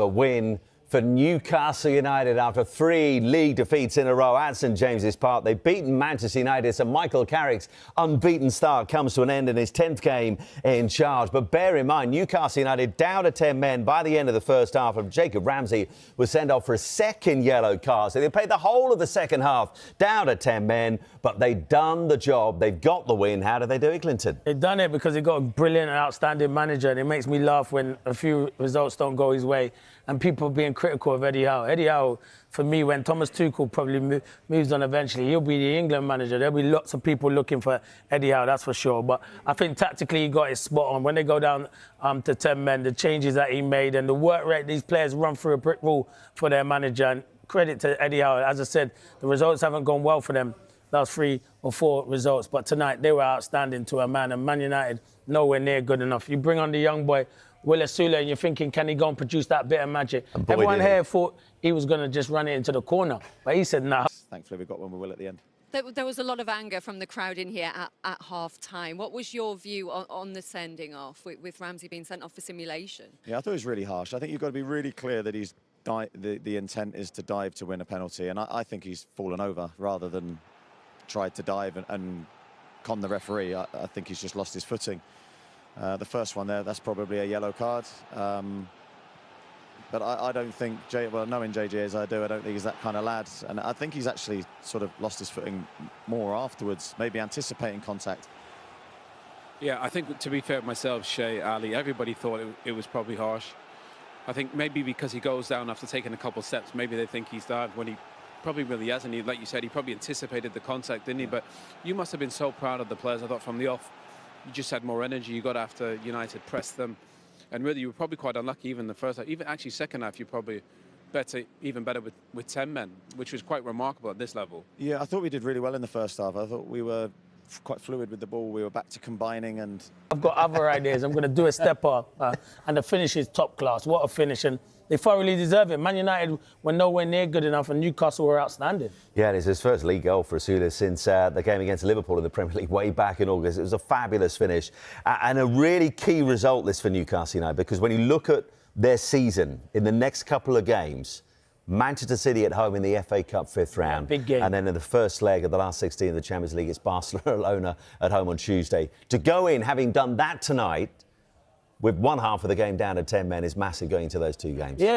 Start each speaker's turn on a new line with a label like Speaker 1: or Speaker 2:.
Speaker 1: a win for Newcastle United after 3 league defeats in a row at St James's Park. They've beaten Manchester United, so Michael Carrick's unbeaten start comes to an end in his 10th game in charge. But bear in mind, Newcastle United down to 10 men by the end of the first half. Of Jacob Ramsey was sent off for a second yellow card. So they played the whole of the second half down to 10 men, but they've done the job. They've got the win. How did they do it, Clinton?
Speaker 2: They've done it because they've got a brilliant and outstanding manager, and it makes me laugh when a few results don't go his way and people being critical of Eddie Howe. Eddie Howe, for me, when Thomas Tuchel probably moves on eventually, he'll be the England manager. There'll be lots of people looking for Eddie Howe, that's for sure. But I think tactically he got it spot on. When they go down to 10 men, the changes that he made and the work rate these players run through a brick wall for their manager. And credit to Eddie Howe. As I said, the results haven't gone well for them, last 3 or 4 results. But tonight, they were outstanding to a man. And Man United, nowhere near good enough. You bring on the young boy, Osula, and you're thinking, can he go and produce that bit of magic? Everyone here thought he was going to just run it into the corner, but he said no.
Speaker 3: Thankfully, we got one we will at the end.
Speaker 4: There was a lot of anger from the crowd in here at half-time. What was your view on the sending off, with Ramsey being sent off for simulation?
Speaker 3: Yeah, I thought it was really harsh. I think you've got to be really clear that he's the intent is to dive to win a penalty, and I think he's fallen over rather than tried to dive and con the referee. I think he's just lost his footing. The first one there, that's probably a yellow card. But I don't think, knowing JJ as I do, I don't think he's that kind of lad. And I think he's actually sort of lost his footing more afterwards, maybe anticipating contact.
Speaker 5: Yeah, I think, to be fair to myself, Shay, Ali, everybody thought it was probably harsh. I think maybe because he goes down after taking a couple of steps, maybe they think he's dived when he probably really hasn't. Like you said, he probably anticipated the contact, didn't he? But you must have been so proud of the players. I thought from the off, you just had more energy. You got after United, pressed them. And really, you were probably quite unlucky even the first half. Even actually second half, you probably even better with 10 men, which was quite remarkable at this level. Yeah, I thought we did really well in the first half. I thought we were quite fluid with the ball. We were back to combining and...
Speaker 2: I've got other ideas. I'm going to do a stepper, and the finish is top class. What a finish. And they thoroughly deserve it. Man United were nowhere near good enough, and Newcastle were outstanding.
Speaker 1: Yeah, it's his first league goal for Osula since the game against Liverpool in the Premier League way back in August. It was a fabulous finish and a really key result, this, for Newcastle United, because when you look at their season in the next couple of games, Manchester City at home in the FA Cup 5th round.
Speaker 2: Big game.
Speaker 1: And then in the first leg of the last 16 of the Champions League, it's Barcelona at home on Tuesday. To go in, having done that tonight, with one half of the game down to 10 men, is massive going into those 2 games.
Speaker 2: Yeah.